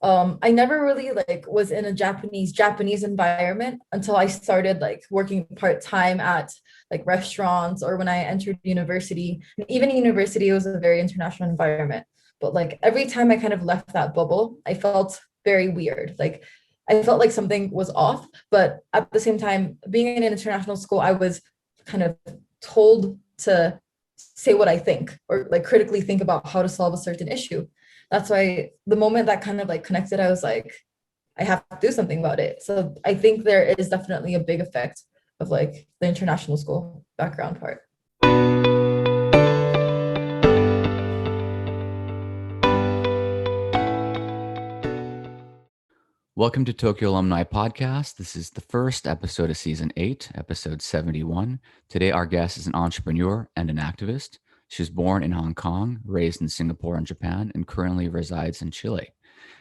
I never really like was in a Japanese environment until I started like working part-time at like restaurants or when I entered university. And even in university, it was a very international environment. But like every time I kind of left that bubble, I felt very weird. Like I felt like something was off. But at the same time, being in an international school, I was kind of told to say what I think or like critically think about how to solve a certain issue. That's why the moment that kind of like connected, I was like, I have to do something about it. So I think there is definitely a big effect of like the international school background part. Welcome to Tokyo Alumni Podcast. This is the first episode of Season 8, Episode 71. Today, our guest is an entrepreneur and an activist. She was born in Hong Kong, raised in Singapore and Japan, and currently resides in Chile.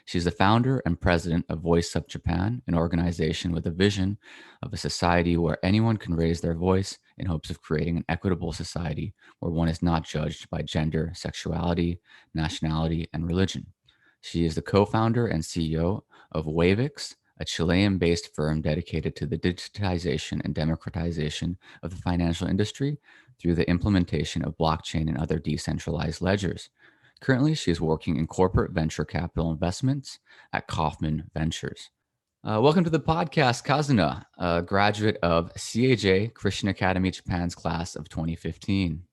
She's the founder and president of Voice Up Japan, an organization with a vision of a society where anyone can raise their voice in hopes of creating an equitable society where one is not judged by gender, sexuality, nationality, and religion. She is the co-founder and CEO of WAYVX, a Chilean-based firm dedicated to the digitalization and democratization of the financial industry through the implementation of blockchain and other decentralized ledgers. Currently, she is working in corporate venture capital investments at Kauffman Ventures. Welcome to the podcast, Kazuna, a graduate of CAJ, Christian Academy Japan's class of 2015.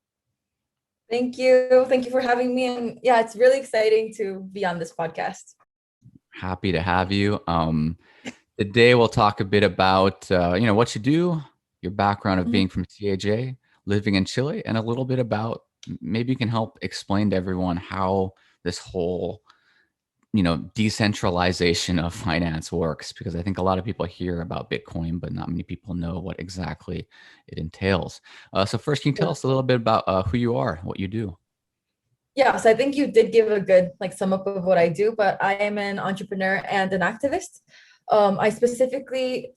Thank you. Thank you for having me. And yeah, it's really exciting to be on this podcast. Happy to have you. Today we'll talk a bit about what you do, your background of being from CAJ, living in Chile, and a little bit about maybe you can help explain to everyone how this whole decentralization of finance works, because I think a lot of people hear about Bitcoin, but not many people know what exactly it entails. So first, can you tell us a little bit about who you are, what you do? Yeah, so I think you did give a good like sum up of what I do, but I am an entrepreneur and an activist. I specifically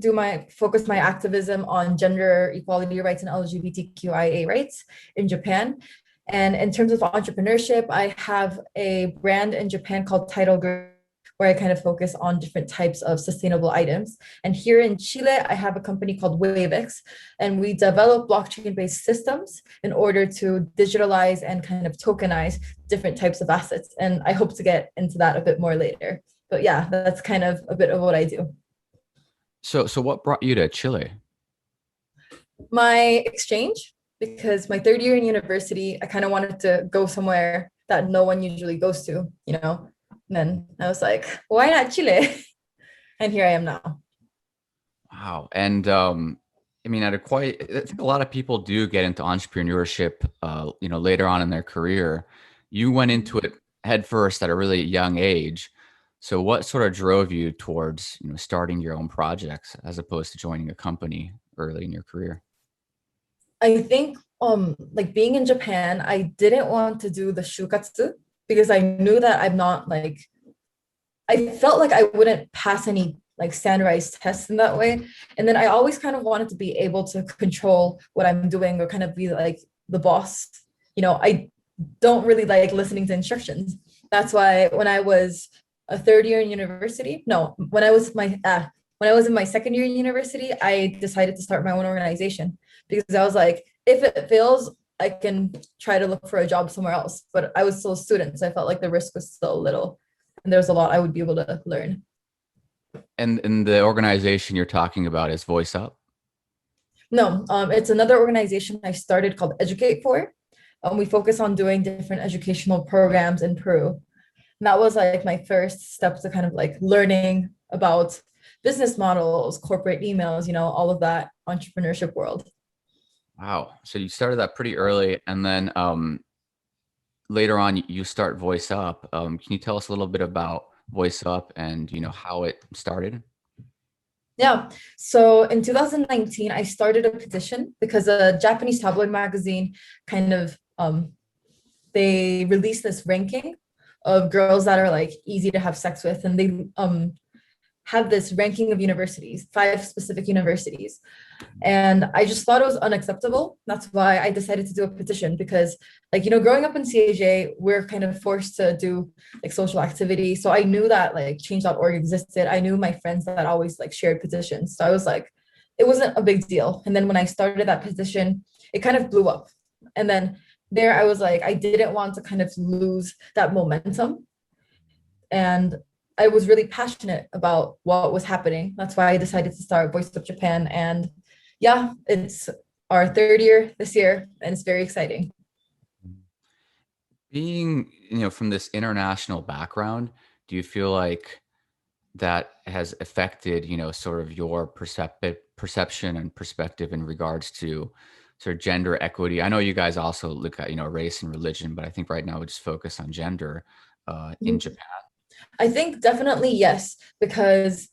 do my focus my activism on gender equality rights and LGBTQIA rights in Japan. And in terms of entrepreneurship, I have a brand in Japan called Title Group, where I kind of focus on different types of sustainable items. And here in Chile, I have a company called WAYVX, and we develop blockchain-based systems in order to digitalize and kind of tokenize different types of assets. And I hope to get into that a bit more later. But yeah, that's kind of a bit of what I do. So what brought you to Chile? My exchange, because my third year in university, I kind of wanted to go somewhere that no one usually goes to, you know? And then I was like, why not Chile? And here I am now. Wow. And I mean, I think a lot of people do get into entrepreneurship, later on in their career. You went into it head first at a really young age. So what sort of drove you towards, starting your own projects as opposed to joining a company early in your career? I think like being in Japan, I didn't want to do the shukatsu because I knew that I'm not like I felt like I wouldn't pass any like standardized tests in that way. And then I always kind of wanted to be able to control what I'm doing or kind of be like the boss. I don't really like listening to instructions. That's why when I was a third year in university, no, when I was in my second year in university, I decided to start my own organization because I was like, if it fails, I can try to look for a job somewhere else. But I was still a student, so I felt like the risk was still little and there's a lot I would be able to learn. And the organization you're talking about is Voice Up? No, it's another organization I started called Educate For. We focus on doing different educational programs in Peru. And that was like my first step to kind of like learning about business models, corporate emails, all of that entrepreneurship world. Wow. So you started that pretty early, and then later on you start Voice Up. Can you tell us a little bit about Voice Up and how it started? Yeah. So in 2019, I started a petition because a Japanese tabloid magazine kind of they released this ranking of girls that are like easy to have sex with, and had this ranking of universities, 5 specific universities. And I just thought it was unacceptable. That's why I decided to do a petition because, like, growing up in CAJ, we're kind of forced to do like social activity. So I knew that like change.org existed. I knew my friends that always like shared petitions. So I was like, it wasn't a big deal. And then when I started that petition, it kind of blew up. And then there I was like, I didn't want to kind of lose that momentum. And I was really passionate about what was happening. That's why I decided to start Voice of Japan. And yeah, it's our 3rd year this year, and it's very exciting. Being, from this international background, do you feel like that has affected, sort of your perception and perspective in regards to sort of gender equity? I know you guys also look at, race and religion, but I think right now we just focus on gender in Japan. I think definitely yes, because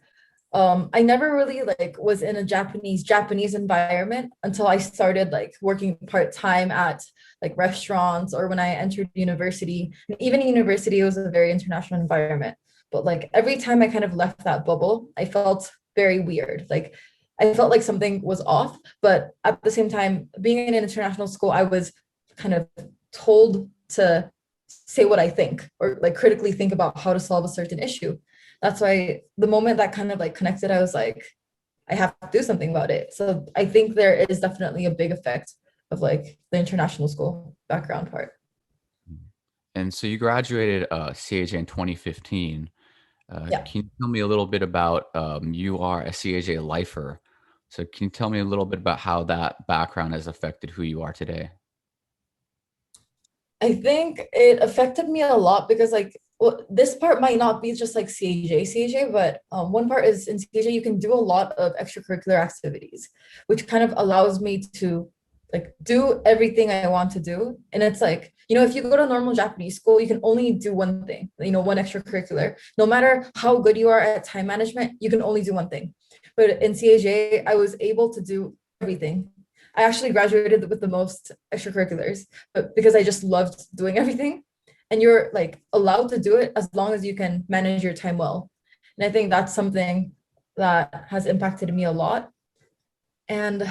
I never really like was in a Japanese environment until I started like working part-time at like restaurants or when I entered university. And even university, it was a very international environment. But like every time I kind of left that bubble, I felt very weird. Like I felt like something was off. But at the same time, being in an international school, I was kind of told to say what I think or like critically think about how to solve a certain issue. That's why the moment that kind of like connected, I was like, I have to do something about it. So I think there is definitely a big effect of like the international school background part. And so you graduated CAJ in 2015. Yeah. Can you tell me a little bit about, you are a CAJ lifer. So can you tell me a little bit about how that background has affected who you are today? I think it affected me a lot because like, well, this part might not be just like CAJ, but one part is in CAJ, you can do a lot of extracurricular activities, which kind of allows me to like do everything I want to do. And it's like, if you go to normal Japanese school, you can only do one thing, one extracurricular. No matter how good you are at time management, you can only do one thing. But in CAJ, I was able to do everything. I actually graduated with the most extracurriculars, but because I just loved doing everything. And you're like allowed to do it as long as you can manage your time well. And I think that's something that has impacted me a lot. And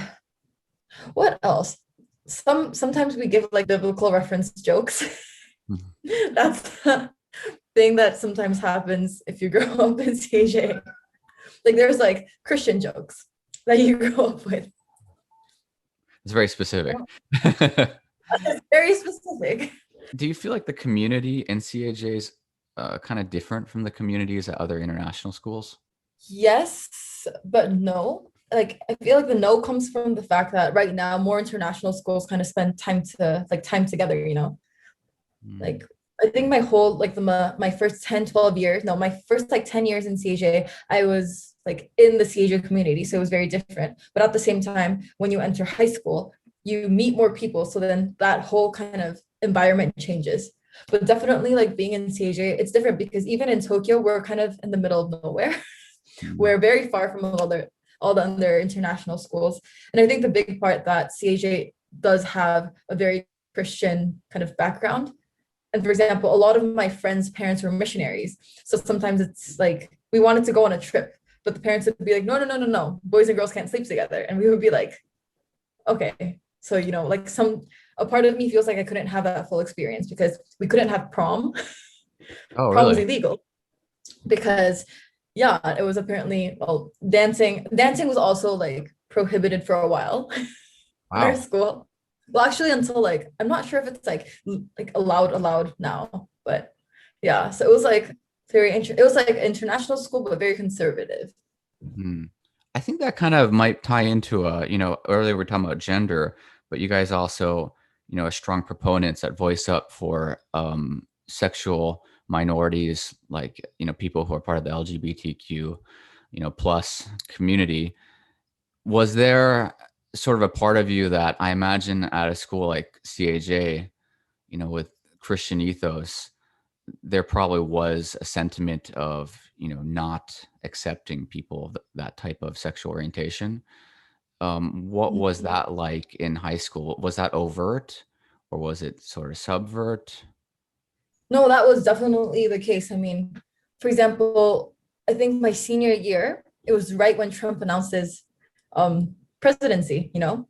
what else? Sometimes we give like biblical reference jokes. That's a thing that sometimes happens if you grow up in CAJ. Like there's like Christian jokes that you grow up with. It's very specific. It's very specific. Do you feel like the community in CAJ is kind of different from the communities at other international schools? Yes, but no. Like I feel like the no comes from the fact that right now more international schools kind of spend time together, Like I think my whole like my first 10, 12 years, no, my first like 10 years in CAJ, I was like in the CAJ community. So it was very different. But at the same time, when you enter high school, you meet more people. So then that whole kind of environment changes. But definitely like being in CAJ, it's different because even in Tokyo, we're kind of in the middle of nowhere. We're very far from all the other international schools. And I think the big part that CAJ does have a very Christian kind of background. And for example, a lot of my friends' parents were missionaries. So sometimes it's like we wanted to go on a trip, but the parents would be like, no, boys and girls can't sleep together. And we would be like, okay. So, like a part of me feels like I couldn't have that full experience because we couldn't have prom. Oh, Prom really? was illegal because yeah, it was apparently, well, dancing was also like prohibited for a while in our Wow. school. Well, actually, until like I'm not sure if it's like allowed now, but yeah. So it was like it was like international school, but very conservative. Hmm. I think that kind of might tie into earlier we were talking about gender, but you guys also, are strong proponents that voice up for sexual minorities, like, people who are part of the LGBTQ, plus community. Was there sort of a part of you that I imagine at a school like CAJ, with Christian ethos, there probably was a sentiment of, not accepting people of that type of sexual orientation. What was that like in high school? Was that overt or was it sort of subvert? No, that was definitely the case. I mean, for example, I think my senior year, it was right when Trump announced his presidency, you know?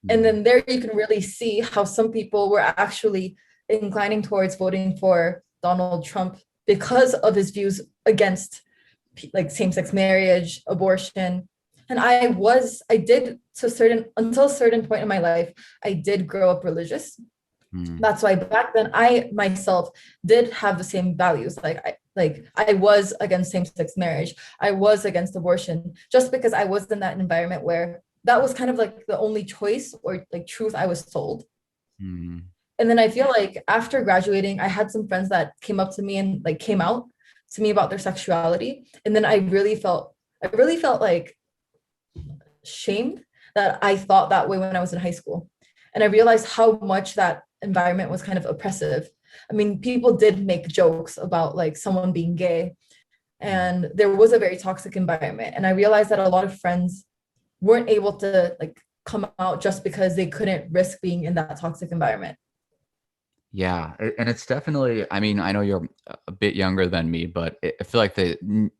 And then there you can really see how some people were actually inclining towards voting for Donald Trump because of his views against like same-sex marriage, abortion. And until a certain point in my life, I did grow up religious. That's why back then I myself did have the same values. I was against same-sex marriage. I was against abortion just because I was in that environment where that was kind of like the only choice or like truth I was told. And then I feel like after graduating, I had some friends that came up to me and like came out to me about their sexuality. And then I really felt like shamed that I thought that way when I was in high school. And I realized how much that environment was kind of oppressive. I mean, people did make jokes about like someone being gay, and there was a very toxic environment. And I realized that a lot of friends weren't able to like come out just because they couldn't risk being in that toxic environment. Yeah, and it's definitely, I mean, I know you're a bit younger than me, but I feel like the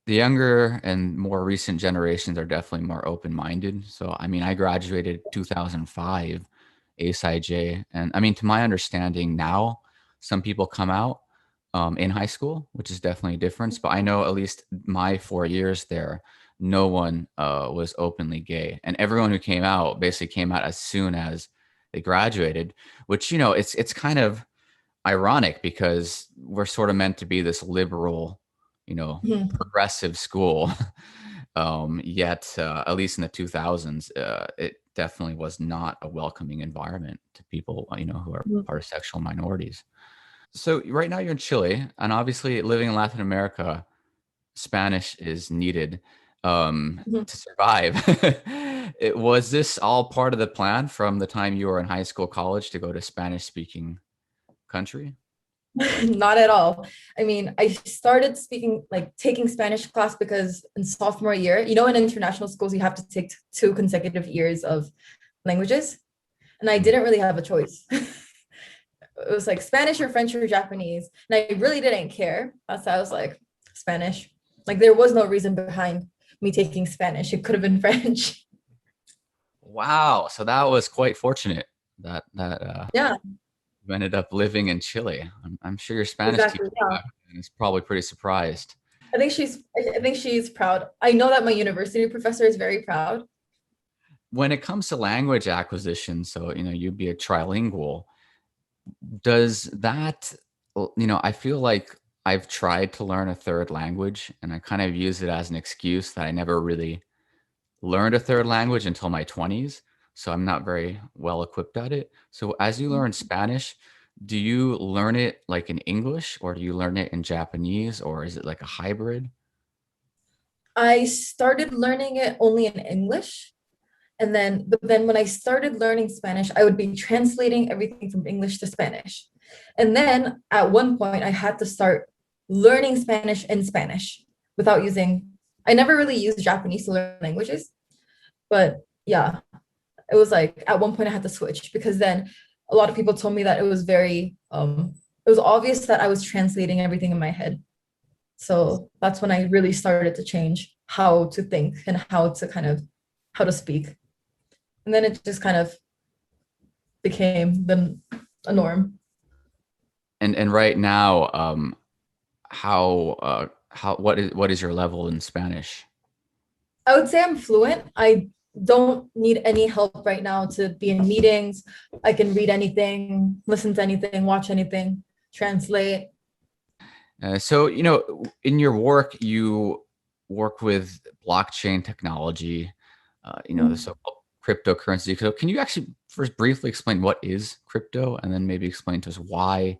younger and more recent generations are definitely more open-minded. So, I mean, I graduated 2005 CAJ, and I mean, to my understanding now, some people come out in high school, which is definitely a difference. But I know at least my 4 years there, no one was openly gay, and everyone who came out basically came out as soon as they graduated, which, you know, it's kind of ironic because we're sort of meant to be this liberal, you know, progressive school. Yet, at least in the 2000s, it definitely was not a welcoming environment to people, you know, who are part of sexual minorities. So right now you're in Chile, and obviously living in Latin America, Spanish is needed to survive. Was this all part of the plan from the time you were in high school, college to go to Spanish-speaking country? Not at all. I mean, I started speaking, like taking Spanish class because in sophomore year, you know, in international schools, you have to take 2 consecutive years of languages. And I didn't really have a choice. It was like Spanish or French or Japanese. And I really didn't care. That's why I was like, Spanish. Like there was no reason behind me taking Spanish. It could have been French. Wow. So that was quite fortunate that Yeah, you ended up living in Chile. I'm sure your Spanish teacher exactly. Yeah. is probably pretty surprised. I think she's proud. I know that my university professor is very proud. When it comes to language acquisition, so, you know, you'd be a trilingual. Does that, you know, I feel like I've tried to learn a third language and I kind of use it as an excuse that I never really learned a third language until my 20s. So I'm not very well equipped at it. So as you learn Spanish, do you learn it like in English or do you learn it in Japanese, or is it like a hybrid? I started learning it only in English. But then when I started learning Spanish, I would be translating everything from English to Spanish. And then at one point, I had to start learning Spanish in Spanish without I never really used Japanese to learn languages. But yeah, it was like at one point I had to switch because then a lot of people told me that it was obvious that I was translating everything in my head. So that's when I really started to change how to think and how to speak. And then it just kind of became a norm. And right now, how what is your level in Spanish? I would say I'm fluent. I don't need any help right now to be in meetings. I can read anything, listen to anything, watch anything, translate. So, you know, in your work, you work with blockchain technology, you know, the so-called cryptocurrency. So can you actually first briefly explain what is crypto, and then maybe explain to us why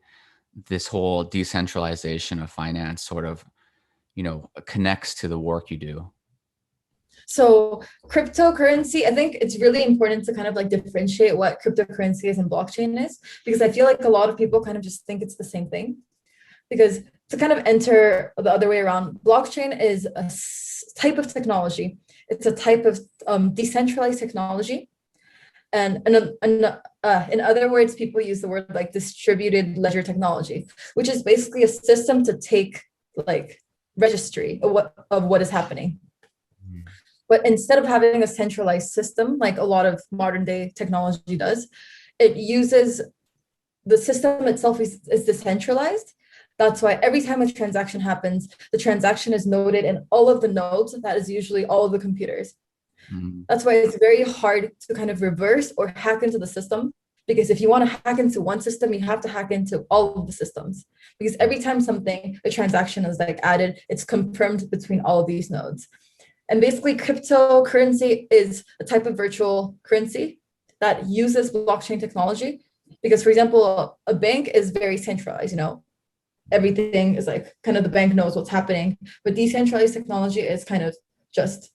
this whole decentralization of finance sort of, you know, connects to the work you do? So cryptocurrency, I think it's really important to kind of like differentiate what cryptocurrency is and blockchain is, because I feel like a lot of people kind of just think it's the same thing. Because to kind of enter the other way around, blockchain is a type of technology. It's a type of decentralized technology. And in other words, people use the word like distributed ledger technology, which is basically a system to take like registry of what is happening. But instead of having a centralized system, like a lot of modern day technology does, it uses the system itself is decentralized. That's why every time a transaction happens, the transaction is noted in all of the nodes. That is usually all of the computers. That's why it's very hard to kind of reverse or hack into the system. Because if you want to hack into one system, you have to hack into all of the systems. Because every time a transaction is like added, it's confirmed between all of these nodes. And basically, cryptocurrency is a type of virtual currency that uses blockchain technology. Because, for example, a bank is very centralized, everything is like kind of the bank knows what's happening. But decentralized technology is kind of just,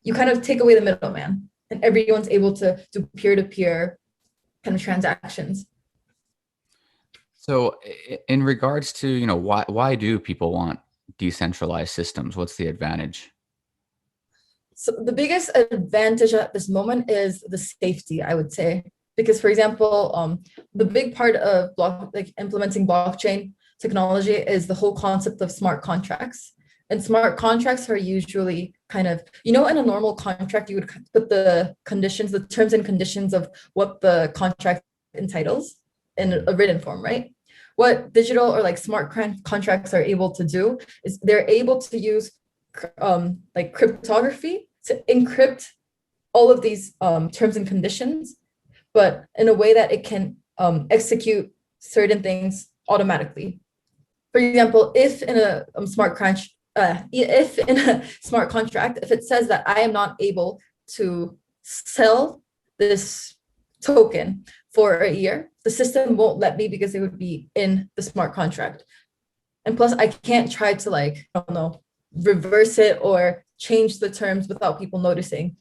you kind of take away the middleman and everyone's able to do peer-to-peer kind of transactions. So in regards to, why do people want decentralized systems? What's the advantage? So the biggest advantage at this moment is the safety, I would say, because, for example, the big part of implementing blockchain technology is the whole concept of smart contracts. And smart contracts are usually kind of, in a normal contract, you would put the conditions, the terms and conditions of what the contract entitles in a written form, right? What digital or like smart contracts are able to do is they're able to use like cryptography to encrypt all of these terms and conditions, but in a way that it can execute certain things automatically. For example, if in a smart contract, if it says that I am not able to sell this token for a year, the system won't let me because it would be in the smart contract. And plus, I can't try to reverse it or change the terms without people noticing,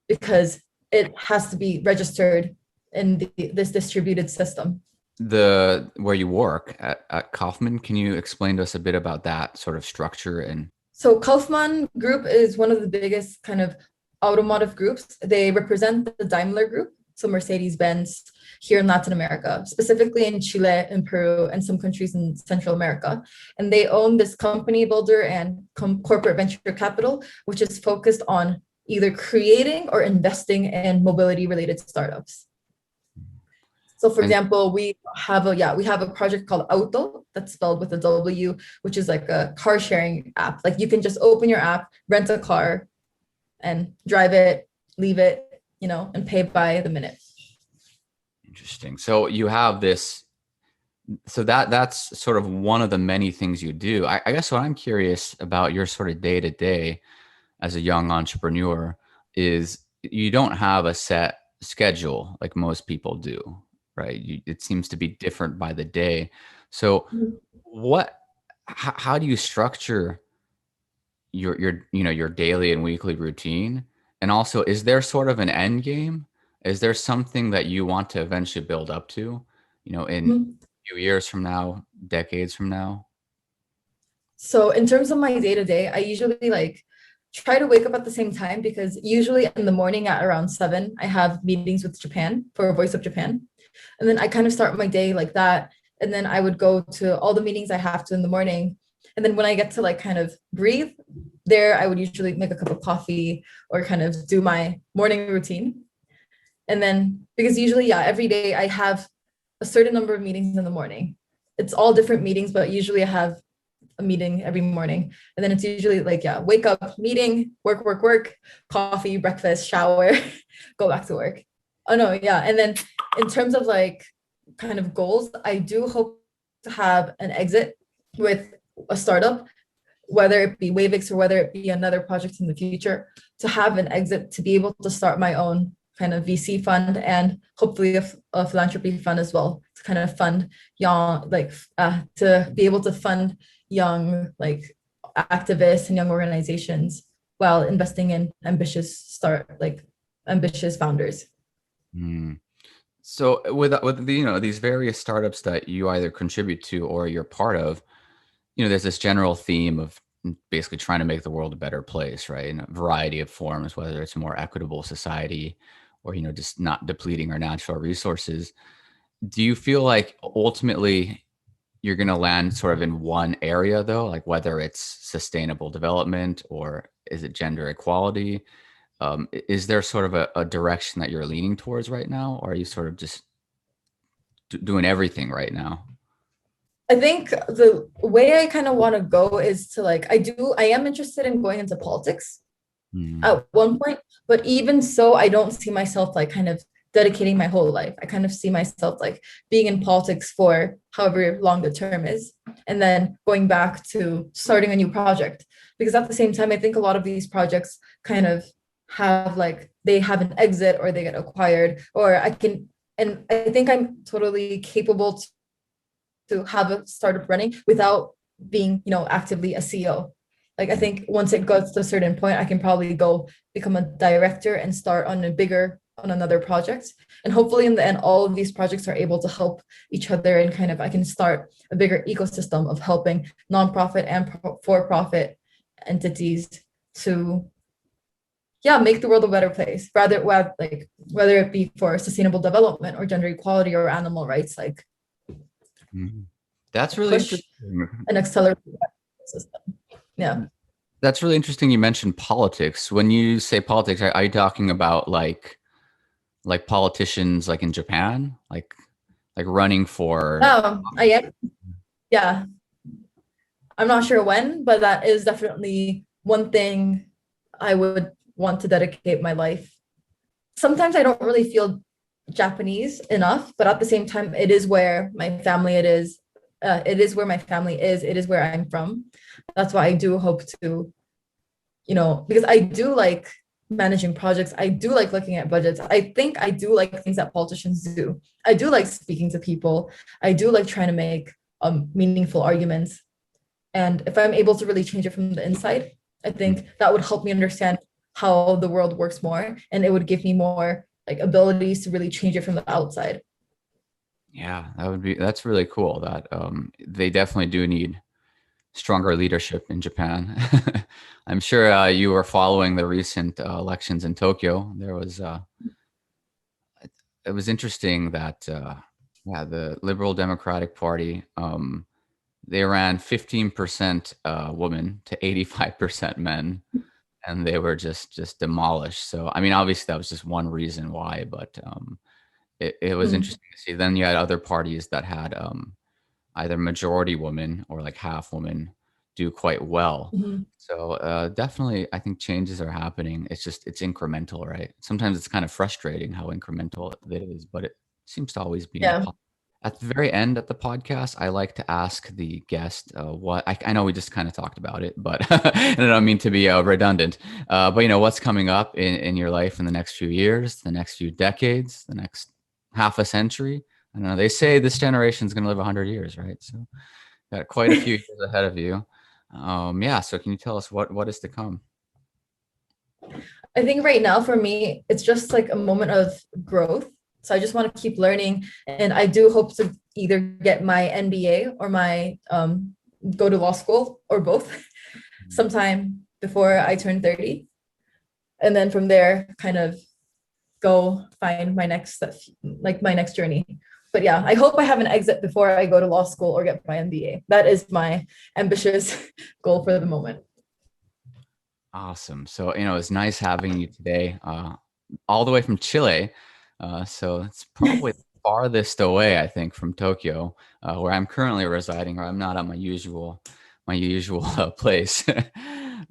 because it has to be registered in this distributed system. Where you work at Kauffman, can you explain to us a bit about that sort of structure? So Kauffman Group is one of the biggest kind of automotive groups. They represent the Daimler Group, so Mercedes-Benz here in Latin America, specifically in Chile and Peru and some countries in Central America. And they own this company builder and corporate venture capital, which is focused on either creating or investing in mobility-related startups. So, for example, we have a project called Auto, that's spelled with a W, which is like a car sharing app. Like you can just open your app, rent a car, and drive it, leave it, and pay by the minute. Interesting. So you have this. So that's sort of one of the many things you do. I guess what I'm curious about your sort of day to day as a young entrepreneur is you don't have a set schedule like most people do. Right. It seems to be different by the day. So how do you structure your daily and weekly routine? And also, is there sort of an end game? Is there something that you want to eventually build up to, in a few years from now, decades from now? So in terms of my day to day, I usually try to wake up at the same time, because usually in the morning at around 7, I have meetings with Japan for Voice of Japan. And then I kind of start my day like that. And then I would go to all the meetings I have to in the morning. And then when I get to kind of breathe there, I would usually make a cup of coffee or kind of do my morning routine. And then, because usually, every day I have a certain number of meetings in the morning. It's all different meetings, but usually I have a meeting every morning. And then it's usually wake up, meeting, work, coffee, breakfast, shower, go back to work. Oh no, yeah. And then in terms of kind of goals, I do hope to have an exit with a startup, whether it be WAYVX or whether it be another project in the future, to have an exit to be able to start my own kind of VC fund and hopefully a philanthropy fund as well, to kind of fund young, to be able to fund young activists and young organizations while investing in ambitious founders. So with the, these various startups that you either contribute to or you're part of, there's this general theme of basically trying to make the world a better place, right? In a variety of forms, whether it's a more equitable society or, just not depleting our natural resources. Do you feel like ultimately you're going to land sort of in one area though, like whether it's sustainable development or is it gender equality? Is there sort of a direction that you're leaning towards right now, or are you sort of just doing everything right now? I think the way I kind of want to go is to like, I am interested in going into politics at one point, but even so, I don't see myself like kind of dedicating my whole life. I kind of see myself like being in politics for however long the term is, and then going back to starting a new project. Because at the same time, I think a lot of these projects kind of have like, they have an exit or they get acquired, or and I think I'm totally capable to have a startup running without being, actively a CEO. Like I think once it goes to a certain point, I can probably go become a director and start on another project. And hopefully in the end, all of these projects are able to help each other, and kind of I can start a bigger ecosystem of helping nonprofit and for-profit entities to make the world a better place, whether it be for sustainable development or gender equality or animal rights, like that's really push interesting. and accelerate the system. Yeah. That's really interesting. You mentioned politics. When you say politics, are you talking about like politicians like in Japan, like running for? I am. Yeah. I'm not sure when, but that is definitely one thing I would want to dedicate my life. Sometimes I don't really feel Japanese enough, but at the same time, it is where my family it is. It is where my family is. It is where I'm from. That's why I do hope to, because I do like managing projects. I do like looking at budgets. I think I do like things that politicians do. I do like speaking to people. I do like trying to make meaningful arguments. And if I'm able to really change it from the inside, I think that would help me understand how the world works more, and it would give me more like abilities to really change it from the outside. Yeah, that's really cool. That they definitely do need stronger leadership in Japan. I'm sure you were following the recent elections in Tokyo. There was it was interesting that the Liberal Democratic Party, they ran 15% women to 85% men, and they were just demolished. So I mean, obviously that was just one reason why, but it was interesting to see. Then you had other parties that had either majority women or like half women do quite well. So definitely, I think changes are happening. It's incremental, right? Sometimes it's kind of frustrating how incremental it is, but it seems to always be in a Yeah. at the very end of the podcast, I like to ask the guest what I know we just kind of talked about it, but and I don't mean to be redundant. But what's coming up in your life in the next few years, the next few decades, the next half a century. I don't know. They say this generation is going to live 100 years, right? So got quite a few years ahead of you. Yeah. So can you tell us what is to come? I think right now for me, it's just like a moment of growth. So I just want to keep learning, and I do hope to either get my MBA or my go to law school or both sometime before I turn 30, and then from there, kind of go find my next journey. But yeah, I hope I have an exit before I go to law school or get my MBA. That is my ambitious goal for the moment. Awesome. So it's nice having you today, all the way from Chile. So it's probably the farthest away, I think, from Tokyo, where I'm currently residing, or I'm not at my usual place.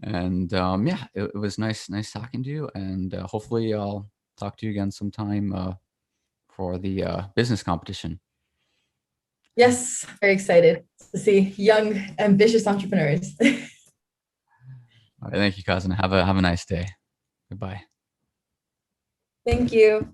And yeah, it was nice talking to you. And hopefully I'll talk to you again sometime for the business competition. Yes, very excited to see young, ambitious entrepreneurs. All right, thank you, Kazuna. Have a nice day. Goodbye. Thank you.